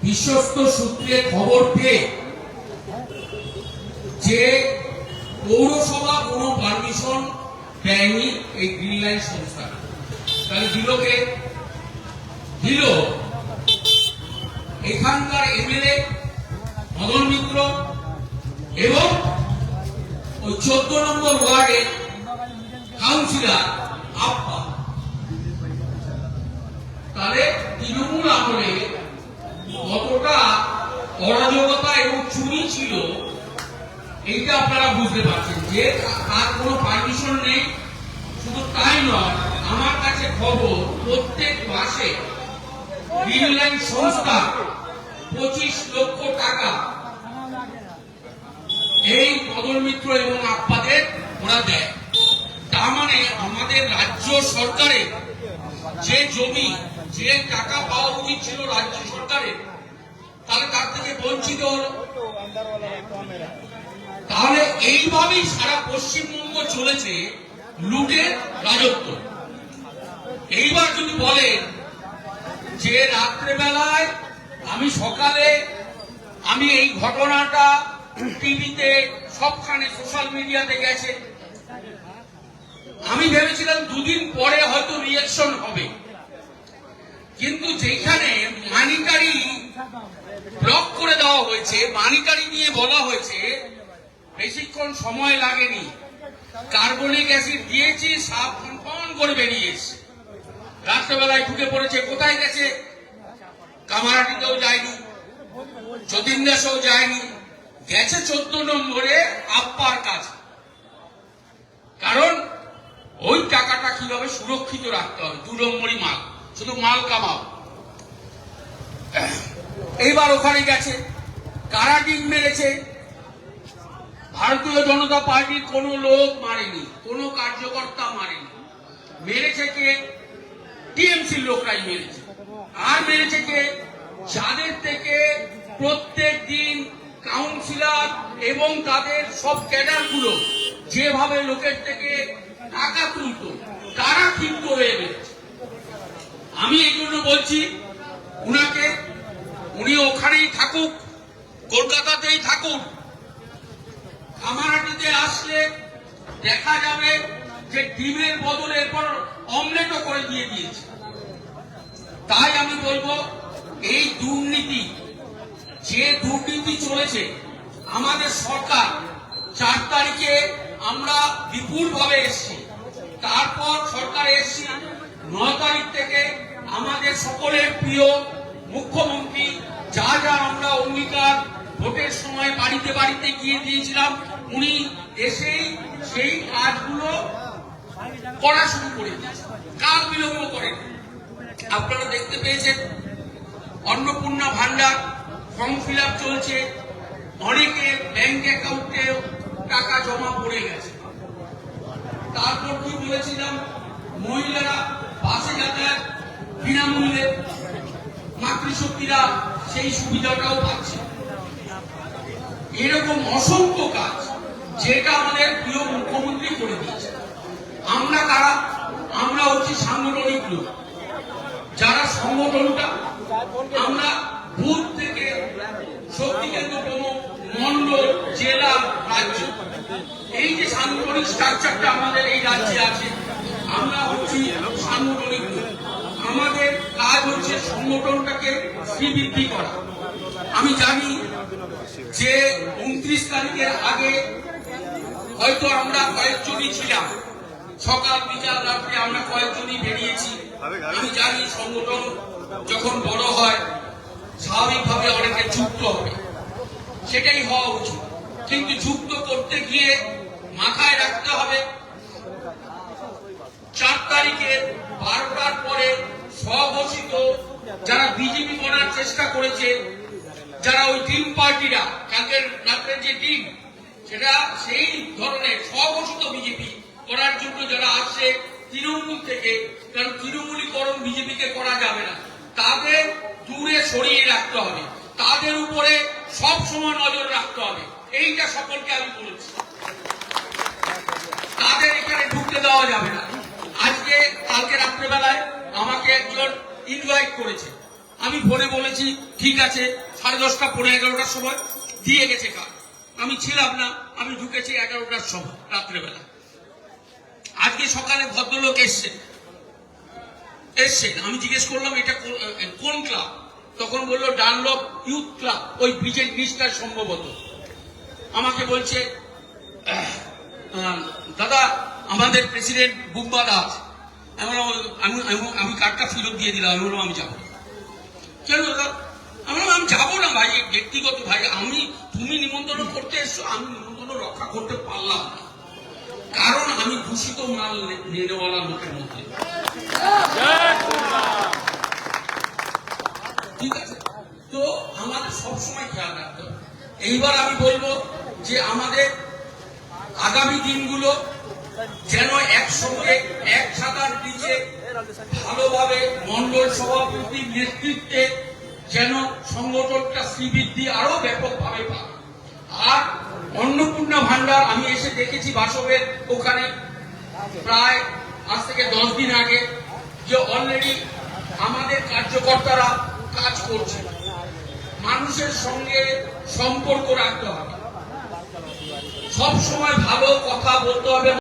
বিশ্বস্ত সূত্রে খবর পেয়ে যে পৌরসভা কোনো পারমিশন দেয়নি এই গ্রিন লাইন সংস্থা, তাহলে দিল এখানকার এমএলএ মদন মিত্র এবং ওই 14 নম্বর ওয়ার্ডের কাউন্সিলর আপ্পা। তাহলে তৃণমূল আমলে কতটা অরাজকতা এবং চুরি ছিল এইটা আপনারা বুঝতে পারছেন, যে তার কোনো পারমিশন নেই। শুধু তাই নয়, আমার কাছে খবর প্রত্যেক মাসে গ্রিন লাইন সংস্থা 25 লক্ষ টাকা এই মদন মিত্র এবং আপ্পাদের ওরা দেয়। তার মানে আমাদের রাজ্য সরকারের যে জমি, যে টাকা পাওয়া উচিত ছিল রাজ্য সরকারের, তাহলে তার থেকে বঞ্চিত হলো। তাহলে এইভাবেই সারা পশ্চিমবঙ্গ চলেছে লুটের রাজত্ব। এইবার যদি বলে যে রাত্রেবেলায় সকালে আমি এই ঘটনাটা টিভিতে সবখানে সোশ্যাল মিডিয়াতে গেছে, আমি ভেবেছিলাম দুদিন পরে হয়তো রিঅ্যাকশন হবে, কিন্তু যেখানে মানিটারি ব্লক করে দেওয়া হয়েছে, মানিটারি নিয়ে বলা হয়েছে, বেশিক্ষণ সময় লাগেনি, কার্বনিক অ্যাসিড দিয়েছি, সাপ ফন করে বেরিয়েছে। রাত্রেবেলায় ঢুকে পড়েছে। কোথায় গেছে? কামারহাটিতেও যায়নি, যতীন দাসও যায়নি, গেছে 14 নম্বরে আপ্পার কাছে। কারণ ওই টাকাটা কিভাবে সুরক্ষিত রাখতে হবে, 2 নম্বরই মাল, শুধু মাল কামাও। এইবার ওখানে গেছে, কারা ডিম মেরেছে? ভারতীয় জনতা পার্টির কোন লোক মারেনি, কোন কার্যকর্তা মারেনি। মেরেছে কে? টিএমসির লোকরাই মেরেছে। আর মেরেছে কে? যাদের থেকে প্রত্যেক দিন কাউন্সিলর এবং তাদের সব ক্যাডারগুলো যেভাবে লোকের থেকে টাকা তুলত, তারা ক্ষিপ্ত হয়ে গেছে। আমি এই জন্য বলছি উনাকে, উনি ওখানেই থাকুক, কলকাতাতেই থাকুক, কামারহাটিতে আসলে দেখা যাবে যে ডিমের বদলে এরপর অমলেটও করে দিয়ে দিয়েছে। তাই আমি বলবো, এই দুর্নীতি, যে দুর্নীতি চলেছে, আমাদের সরকার 4 তারিখে আমরা বিপুল ভাবে এসছি, তারপর সরকার এসছি 9 তারিখ থেকে আমাদের সকলের প্রিয় মুখ্যমন্ত্রী যা যা আমরা অঙ্গীকার ভোটের সময় বাড়িতে বাড়িতে গিয়ে দিয়েছিলাম, উনি এসেই সেই কাজগুলো করা শুরু করে দিয়েছে, কাল বিলম্ব করেন। আপনারা দেখতে পেয়েছেন অন্নপূর্ণা ভান্ডার ফর্ম ফিল আপ চলছে, অনেকে ব্যাংক অ্যাকাউন্টে টাকা জমা পড়ে গেছে। তারপর কি বলেছিলাম, মহিলারা বাসে যাতায়াত বিনামূল্যে, মাতৃশক্তিরা সেই সুবিধাটাও পাচ্ছে। এরকম অসংখ্য কাজ যেটা আমাদের প্রিয় মুখ্যমন্ত্রী করে দিয়েছে। আমরা কারা? আমরা হচ্ছি সাংগঠনিক লোক, যারা সংগঠনটা আমরা বুথ থেকে শক্তি কেন্দ্র প্রমুখ, মন্ডল, জেলা, রাজ্য, এই যে সাংগঠনিক স্ট্রাকচারটা আমাদের এই রাজ্যে আছে, আমরা হচ্ছি সাংগঠনিক লোক। আমাদের কাজ হচ্ছে সংগঠনটাকে শ্রীবৃদ্ধি করা। আমি জানি যে 29 তারিখের আগে হয়তো আমরা কয়েকজনই ছিলাম, সকাল বিকাল রাত্রে আমরা কয়েকজনই বেরিয়েছি। আমি জানি সংগঠন যখন বড় হয় স্বাভাবিকভাবে অনেকে যুক্ত হবে, সেটাই হওয়া উচিত। কিন্তু যুক্ত করতে গিয়ে মাথায় রাখতে হবে 4 তারিখে 12টার পরে স্বঘোষিত যারা বিজেপি করার চেষ্টা করেছে, যারা ওই টিম পার্টিরা, কালকের রাত্রে যে টিম, সেটা সেই ধরনের স্বঘোষিত বিজেপি করার জন্য যারা আসছে তৃণমূল থেকে, কারণ তৃণমূলীকরণ বিজেপিকে করা যাবে না, তাদের দূরে সরিয়ে রাখতে হবে, তাদের উপরে সব সময় নজর রাখতে হবে। এইটা সকলকে আমি বলেছি, তাদের এখানে ঢুকতে দেওয়া যাবে না। কালকে রাত্রেবেলায় আমাকে একজন ইনভাইট করেছে, আমি ফোনে বলেছি ঠিক আছে 10:30 পৌনে 11টার সময় দিয়ে গেছে কাজ। আমি ছিলাম না, আমি ঢুকেছি 11টার সময় রাত্রেবেলা। আজকে সকালে ভদ্রলোক এসছেন, আমি জিজ্ঞেস করলাম এটা কোন ক্লাব, তখন বললো ডানলপ ইউথ ক্লাব, ওই ব্রিজের নিচটা সম্ভবত। আমাকে বলছে দাদা আমাদের প্রেসিডেন্ট বুম্বা দাস। আমি কার্ডটা ফেরত দিয়ে দিলাম। আমি বললাম আমি যাবো। কেন দাদা? আমি বললাম আমি যাবো না ভাই, ব্যক্তিগত ভাই, তুমি নিমন্ত্রণ করতে এসছো, আমি নিমন্ত্রণ রক্ষা করতে পারলাম না, কারণ আমি দূষিত মাল নেওয়ালা লোকের মধ্যে। ঠিক আছে, তো আমাদের সবসময় খেয়াল রাখতে হবে। এইবার আমি বলবো যে আমাদের আগামী দিনগুলো যেন একসঙ্গে এক ছাতার নিচে ভালোভাবে মন্ডল সভাপতির নেতৃত্বে যেন সংগঠনটা শ্রীবৃদ্ধি আরো ব্যাপকভাবে পায়। আর অন্নপূর্ণা ভান্ডার আমি এসে দেখেছি বাসবের ওখানে প্রায় আজ থেকে 10 দিন আগে, যে অলরেডি আমাদের কার্যকর্তারা কাজ করছে। মানুষের সঙ্গে সম্পর্ক রাখতে হবে, সব সময় ভালো কথা বলতে হবে।